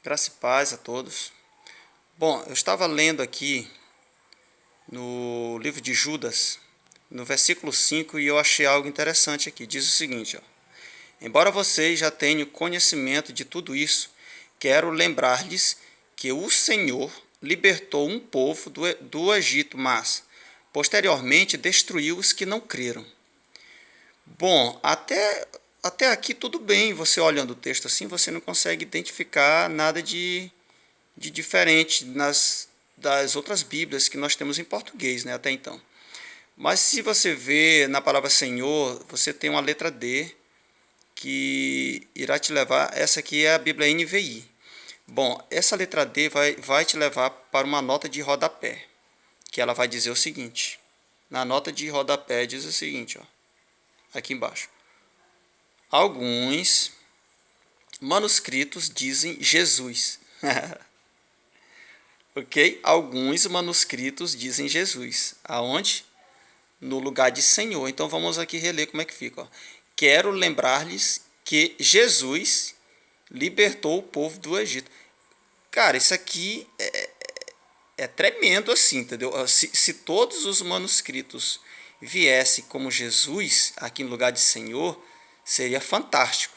Graça e paz a todos. Bom, eu estava lendo aqui no livro de Judas, no versículo 5, e eu achei algo interessante aqui. Diz o seguinte, ó: embora vocês já tenham conhecimento de tudo isso, quero lembrar-lhes que o Senhor libertou um povo do Egito, mas posteriormente destruiu os que não creram. Bom, até aqui tudo bem. Você olhando o texto assim, você não consegue identificar nada de diferente das outras Bíblias que nós temos em português, né, até então. Mas se você vê na palavra Senhor, você tem uma letra D que irá te levar. Essa aqui é a Bíblia NVI. Bom, essa letra D vai te levar para uma nota de rodapé, que ela vai dizer o seguinte. Na nota de rodapé diz o seguinte, ó, aqui embaixo: alguns manuscritos dizem Jesus. Ok? Alguns manuscritos dizem Jesus. Aonde? No lugar de Senhor. Então vamos aqui reler como é que fica. Ó. Quero lembrar-lhes que Jesus libertou o povo do Egito. Cara, isso aqui é tremendo assim, entendeu? Se todos os manuscritos viessem como Jesus, aqui no lugar de Senhor, seria fantástico.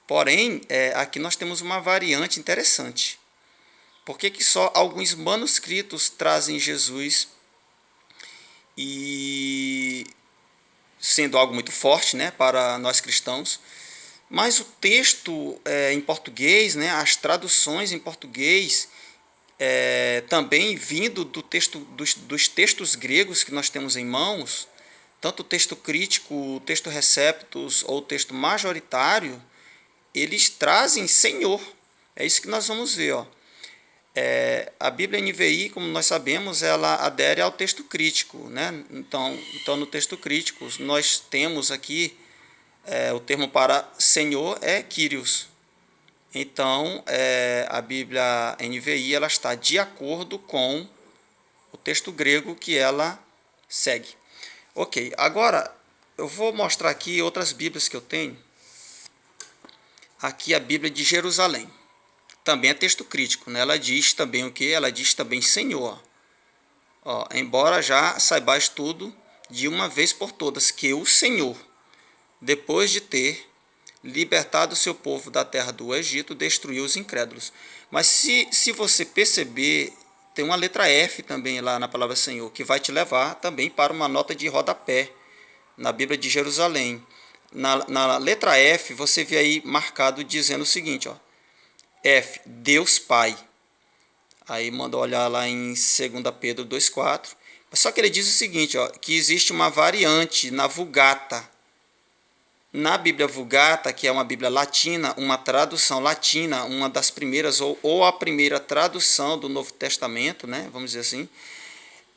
Porém, aqui nós temos uma variante interessante. Por que só alguns manuscritos trazem Jesus, e sendo algo muito forte, né, para nós cristãos, mas o texto em português, né, as traduções em português, também vindo dos textos gregos que nós temos em mãos, tanto o texto crítico, o texto receptus ou o texto majoritário, eles trazem Senhor. É isso que nós vamos ver, ó. A Bíblia NVI, como nós sabemos, ela adere ao texto crítico, né? Então no texto crítico, nós temos aqui o termo para Senhor é Kyrios. Então, a Bíblia NVI ela está de acordo com o texto grego que ela segue. Ok, agora eu vou mostrar aqui outras Bíblias que eu tenho. Aqui a Bíblia de Jerusalém. Também é texto crítico, né? Ela diz também o que? Ela diz também Senhor. Ó, embora já saibais tudo de uma vez por todas, que o Senhor, depois de ter libertado o seu povo da terra do Egito, destruiu os incrédulos. Mas se você perceber, tem uma letra F também lá na palavra Senhor, que vai te levar também para uma nota de rodapé na Bíblia de Jerusalém. Na letra F, você vê aí marcado dizendo o seguinte, ó: F, Deus Pai. Aí manda olhar lá em 2 Pedro 2,4. Só que ele diz o seguinte, ó, que existe uma variante na Vulgata. Na Bíblia Vulgata, que é uma Bíblia latina, uma tradução latina, uma das primeiras, ou a primeira tradução do Novo Testamento, né, vamos dizer assim,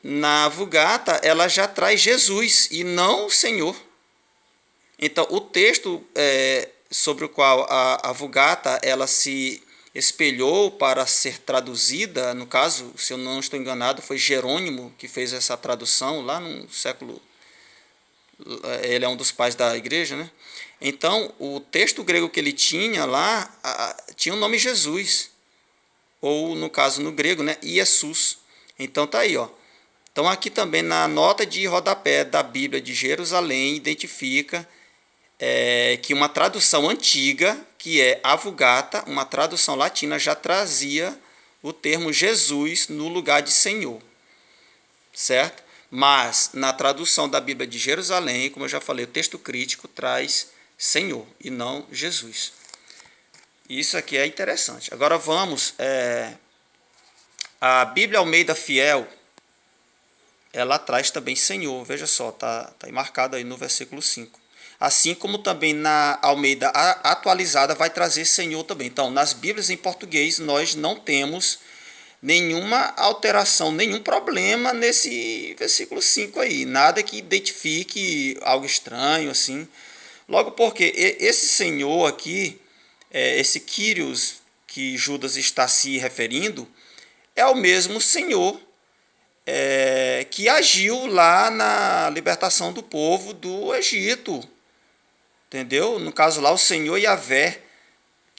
na Vulgata ela já traz Jesus e não o Senhor. Então o texto sobre o qual a Vulgata ela se espelhou para ser traduzida, no caso, se eu não estou enganado, foi Jerônimo que fez essa tradução lá no século. Ele é um dos pais da igreja, né? Então, o texto grego que ele tinha lá tinha o nome Jesus, ou no caso no grego, né, Iesus. Então tá aí, ó. Então aqui também na nota de rodapé da Bíblia de Jerusalém identifica que uma tradução antiga, que é a Vulgata, uma tradução latina, já trazia o termo Jesus no lugar de Senhor, certo? Mas na tradução da Bíblia de Jerusalém, como eu já falei, o texto crítico traz Senhor e não Jesus. Isso aqui é interessante. Agora vamos, a Bíblia Almeida Fiel, ela traz também Senhor, veja só, tá aí marcado aí no versículo 5. Assim como também na Almeida atualizada vai trazer Senhor também. Então, nas Bíblias em português, nós não temos nenhuma alteração, nenhum problema nesse versículo 5 aí. Nada que identifique algo estranho, assim. Logo porque esse Senhor aqui, esse Kyrios que Judas está se referindo, é o mesmo Senhor que agiu lá na libertação do povo do Egito. Entendeu? No caso lá, o Senhor Yahvé,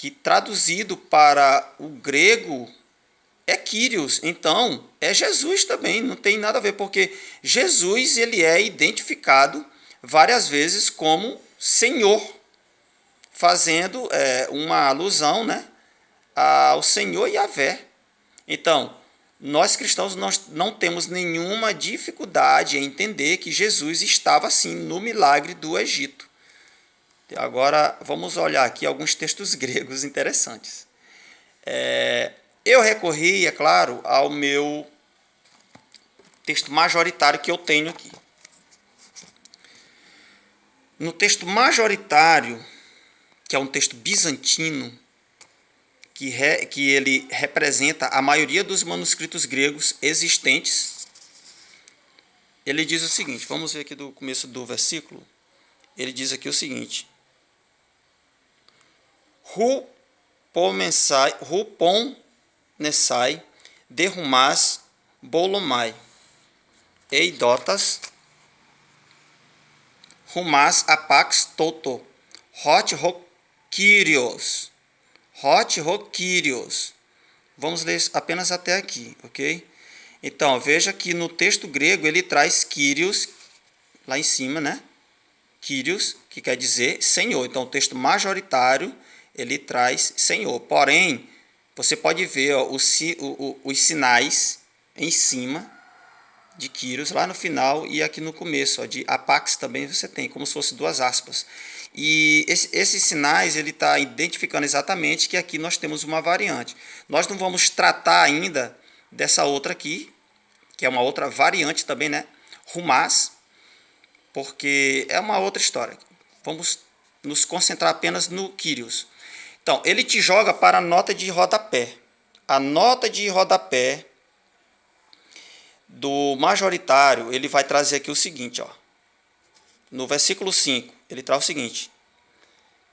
que traduzido para o grego é Kyrios. Então, é Jesus também, não tem nada a ver, porque Jesus ele é identificado várias vezes como Senhor, fazendo uma alusão, né, ao Senhor Yahvé. Então, nós cristãos nós não temos nenhuma dificuldade em entender que Jesus estava assim no milagre do Egito. Agora vamos olhar aqui alguns textos gregos interessantes. Eu recorri, é claro, ao meu texto majoritário que eu tenho aqui. No texto majoritário, que é um texto bizantino, que ele representa a maioria dos manuscritos gregos existentes, ele diz o seguinte, vamos ver aqui do começo do versículo, ele diz aqui o seguinte: Rupon Nessai, derrumas bolomai, eidotas, rumas apax toto, hot roquirios. Vamos ler apenas até aqui, ok? Então, veja que no texto grego ele traz Kyrios, lá em cima, né? Kyrios, que quer dizer Senhor. Então, o texto majoritário, ele traz Senhor. Porém, você pode ver os sinais em cima de Kyrios, lá no final e aqui no começo. De apax também você tem, como se fosse duas aspas. E esses sinais ele está identificando exatamente que aqui nós temos uma variante. Nós não vamos tratar ainda dessa outra aqui, que é uma outra variante também, né? Rumas, porque é uma outra história. Vamos nos concentrar apenas no Kyrios. Então, ele te joga para a nota de rodapé. A nota de rodapé do majoritário, ele vai trazer aqui o seguinte, ó. No versículo 5, ele traz o seguinte: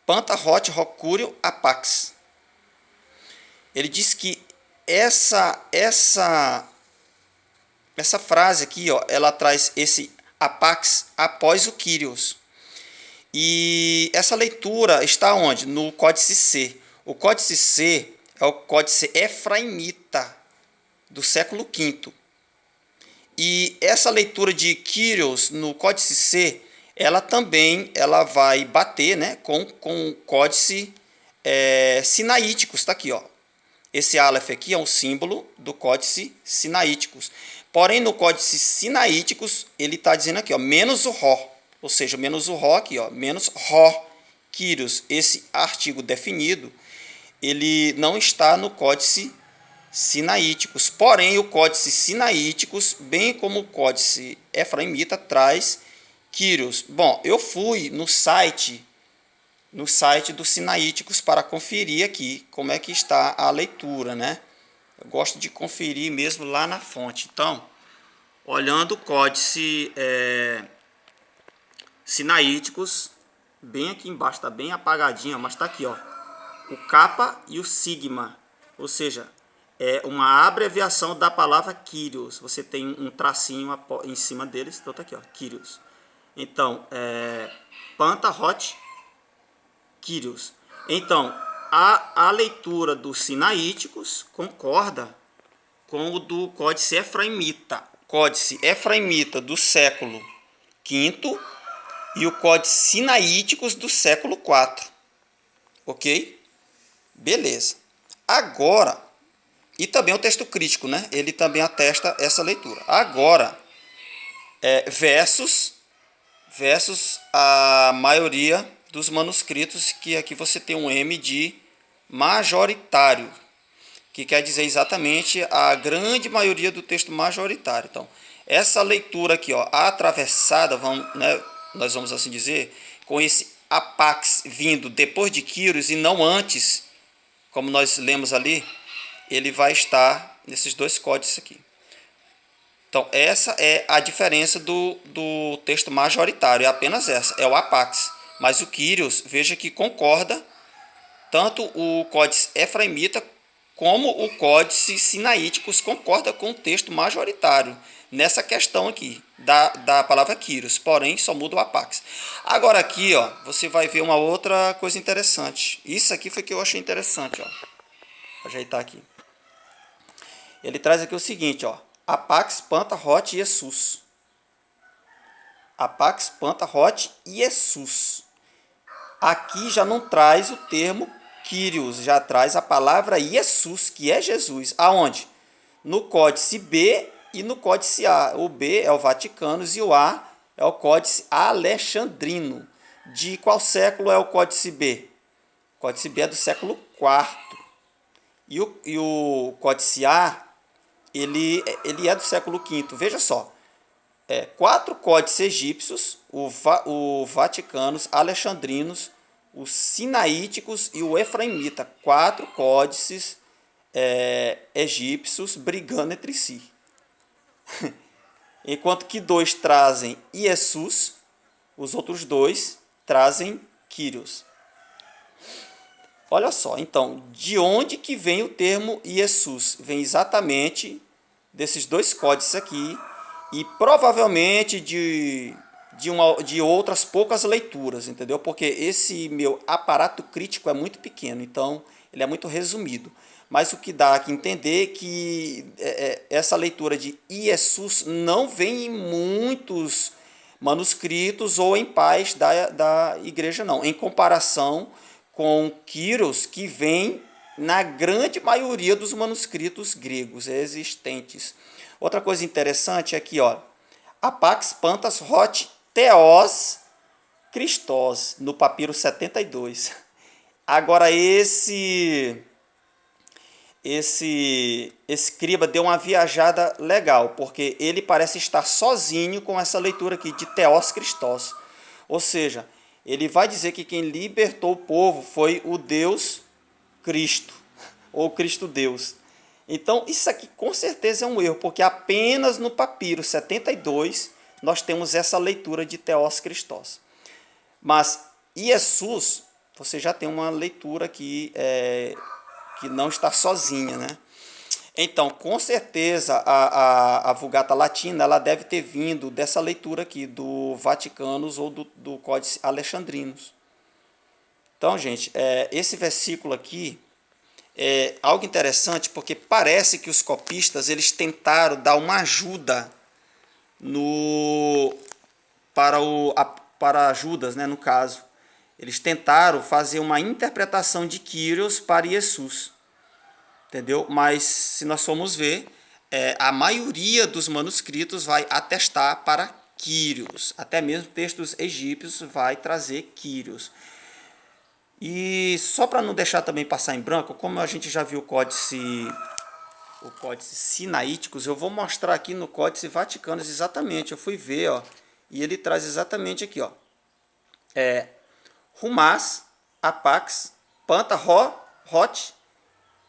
Panta hot rocúrio apax. Ele diz que essa frase aqui, ó, ela traz esse apax após o Kyrios. E essa leitura está onde? No Códice C. O Códice C é o Códice Efraimita do século V. E essa leitura de Kyrios no Códice C, ela também vai bater, né, com o Códice Sinaíticos. Está aqui, ó. Esse Aleph aqui é um símbolo do Códice Sinaíticos. Porém, no Códice Sinaíticos, ele está dizendo aqui, ó, menos o Ró. Ou seja, menos o Ró aqui, ó, menos Ró, Kyrios. Esse artigo definido, ele não está no Códice Sinaíticos. Porém, o Códice Sinaíticos, bem como o Códice Efraimita, traz Kyrios. Bom, eu fui no site do Sinaíticos para conferir aqui como é que está a leitura, né? Eu gosto de conferir mesmo lá na fonte. Então, olhando o Códice Sinaíticos, bem aqui embaixo, está bem apagadinho, mas está aqui, ó, o kappa e o sigma, ou seja, é uma abreviação da palavra Kyrios. Você tem um tracinho em cima deles, então tá aqui, ó, Kyrios. Então, Panta hot Kyrios. Então, a leitura dos Sinaíticos concorda com o do Códice Efraimita. Códice Efraimita do século V e o Códice Sinaíticos do século IV. Ok? Beleza. Agora, e também o texto crítico, né? Ele também atesta essa leitura. Agora, versus a maioria dos manuscritos, que aqui você tem um M de majoritário, que quer dizer exatamente a grande maioria do texto majoritário. Então, essa leitura aqui, ó, atravessada, nós vamos assim dizer, com esse apax vindo depois de Kyrios e não antes, como nós lemos ali, ele vai estar nesses dois códices aqui. Então, essa é a diferença do texto majoritário, é apenas essa, é o apax. Mas o Kyrios, veja que concorda tanto o Códice Efraimita como o Códice Sinaíticos concorda com o texto majoritário nessa questão aqui da palavra Kyrios, porém só muda o apax. Agora aqui, ó, você vai ver uma outra coisa interessante. Isso aqui foi que eu achei interessante, ó. Vou ajeitar aqui. Ele traz aqui o seguinte, ó: apax panta hot Jesus. Apax panta hot Jesus. Aqui já não traz o termo Kyrios, já traz a palavra Jesus, que é Jesus. Aonde? No Códice B e no Códice A. O B é o Vaticanos e o A é o Códice Alexandrino. De qual século é o Códice B? O Códice B é do século IV. E o Códice A, ele é do século V. Veja só. 4 códices egípcios, o Vaticanos, Alexandrinos, os Sinaíticos e o Efraimita. 4 códices egípcios brigando entre si. Enquanto que 2 trazem Iesus, os outros 2 trazem Kyrios. Olha só, então, de onde que vem o termo Iesus? Vem exatamente desses 2 códices aqui, e provavelmente de outras poucas leituras, entendeu? Porque esse meu aparato crítico é muito pequeno, então ele é muito resumido. Mas o que dá aqui entender que essa leitura de Iesus não vem em muitos manuscritos ou em pais da igreja, não. Em comparação com Kyrios, que vem na grande maioria dos manuscritos gregos existentes. Outra coisa interessante é aqui, ó, apax pantas hot theos Christos, no papiro 72. Agora esse escriba deu uma viajada legal, porque ele parece estar sozinho com essa leitura aqui de theos Christos. Ou seja, ele vai dizer que quem libertou o povo foi o Deus Cristo, ou Cristo Deus. Então, isso aqui com certeza é um erro, porque apenas no papiro 72 nós temos essa leitura de theos Christos. Mas Jesus, você já tem uma leitura aqui que não está sozinha, né? Então, com certeza, a Vulgata Latina ela deve ter vindo dessa leitura aqui, do Vaticanos ou do Códice Alexandrinos. Então, gente, esse versículo aqui é algo interessante, porque parece que os copistas eles tentaram dar uma ajuda para Judas, né, no caso. Eles tentaram fazer uma interpretação de Kyrios para Jesus, entendeu? Mas se nós formos ver, a maioria dos manuscritos vai atestar para Kyrios. Até mesmo textos egípcios vai trazer Kyrios. E só para não deixar também passar em branco, como a gente já viu o códice Sinaíticos, eu vou mostrar aqui no Códice Vaticanos exatamente. Eu fui ver, ó, e ele traz exatamente aqui, ó. Rumas, Apax, Panta, Hot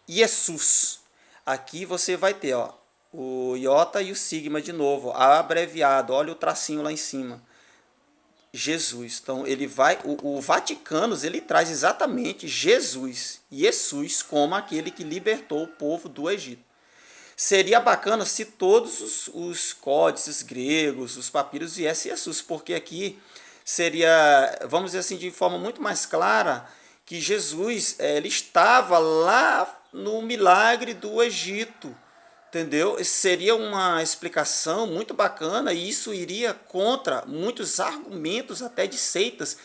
e Jesus. Aqui você vai ter, ó, o iota e o sigma de novo, abreviado. Olha o tracinho lá em cima. Jesus. Então ele vai, o Vaticanos ele traz exatamente Jesus como aquele que libertou o povo do Egito. Seria bacana se todos os códices gregos, os papiros viessem Jesus, porque aqui seria, vamos dizer assim, de forma muito mais clara, que Jesus ele estava lá no milagre do Egito. Entendeu? Seria uma explicação muito bacana e isso iria contra muitos argumentos até de seitas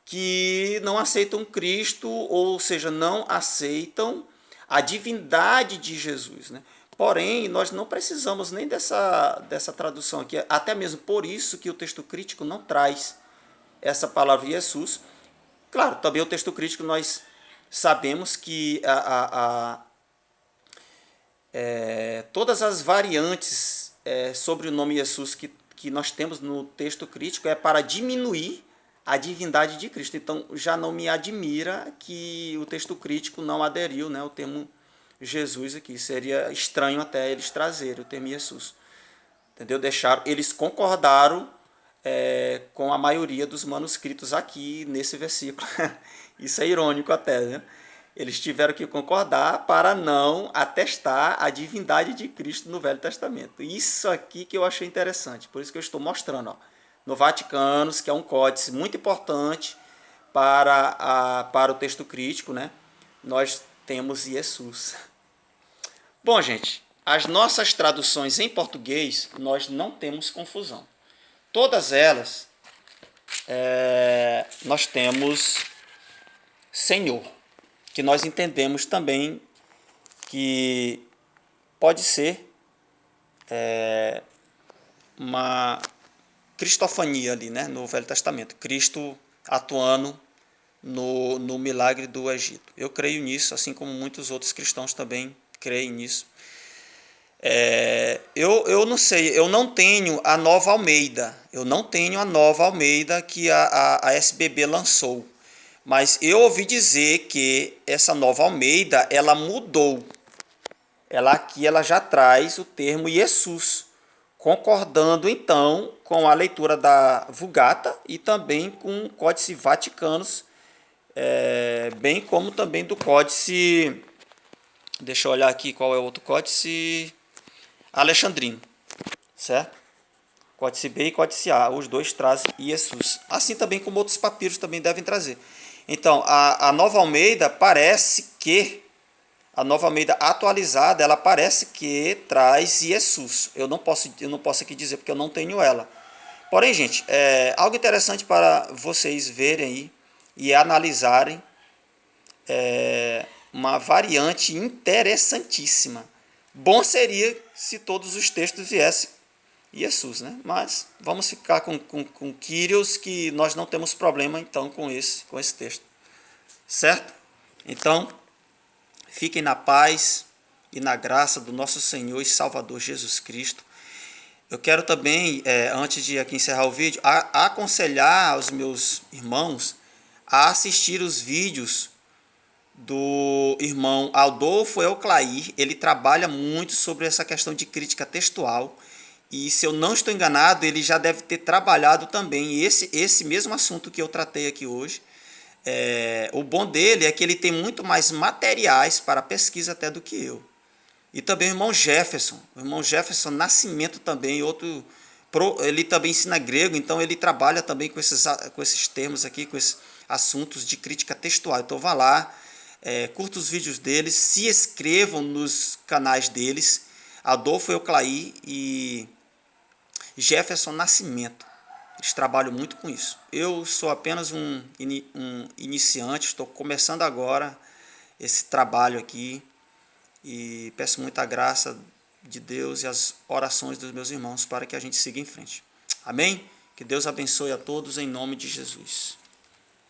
que não aceitam Cristo, ou seja, não aceitam a divindade de Jesus, né? Porém, nós não precisamos nem dessa tradução aqui, até mesmo por isso que o texto crítico não traz essa palavra Jesus. Claro, também o texto crítico nós sabemos que todas as variantes sobre o nome Jesus que nós temos no texto crítico é para diminuir a divindade de Cristo. Então, já não me admira que o texto crítico não aderiu, né, o termo Jesus aqui. Seria estranho até eles trazerem o termo Jesus. Entendeu? Eles concordaram com a maioria dos manuscritos aqui nesse versículo. Isso é irônico até, né? Eles tiveram que concordar para não atestar a divindade de Cristo no Velho Testamento. Isso aqui que eu achei interessante, por isso que eu estou mostrando. Ó, no Vaticano, que é um códice muito importante para o texto crítico, né? Nós temos Jesus. Bom, gente, as nossas traduções em português, nós não temos confusão. Todas elas, nós temos Senhor, que nós entendemos também que pode ser uma cristofania ali, né, no Velho Testamento. Cristo atuando no milagre do Egito. Eu creio nisso, assim como muitos outros cristãos também creem nisso. Eu não sei, eu não tenho a Nova Almeida. Eu não tenho a Nova Almeida que a SBB lançou. Mas eu ouvi dizer que essa Nova Almeida, ela mudou. Ela já traz o termo Jesus, concordando então com a leitura da Vulgata e também com o Códice Vaticanos, bem como também do Códice, deixa eu olhar aqui qual é o outro Códice, Alexandrino, certo? Códice B e Códice A, os dois trazem Jesus. Assim também como outros papiros também devem trazer. Então, a Nova Almeida parece que, a Nova Almeida atualizada, ela parece que traz Jesus. Eu não posso aqui dizer porque eu não tenho ela. Porém, gente, algo interessante para vocês verem aí e analisarem, uma variante interessantíssima. Bom seria se todos os textos viessem Jesus, né? Mas vamos ficar com Kyrios, que nós não temos problema então com esse texto, certo? Então, fiquem na paz e na graça do nosso Senhor e Salvador Jesus Cristo. Eu quero também, antes de aqui encerrar o vídeo, aconselhar aos meus irmãos a assistir os vídeos do irmão Adolfo Euclair. Ele trabalha muito sobre essa questão de crítica textual. E se eu não estou enganado, ele já deve ter trabalhado também esse mesmo assunto que eu tratei aqui hoje. O bom dele é que ele tem muito mais materiais para pesquisa até do que eu. E também o irmão Jefferson Nascimento também, ele também ensina grego, então ele trabalha também com esses termos aqui, com esses assuntos de crítica textual. Então vá lá, curta os vídeos deles, se inscrevam nos canais deles, Adolfo Euclair e Jefferson Nascimento. Eles trabalham muito com isso. Eu sou apenas um iniciante, estou começando agora esse trabalho aqui e peço muita graça de Deus e as orações dos meus irmãos para que a gente siga em frente. Amém? Que Deus abençoe a todos em nome de Jesus.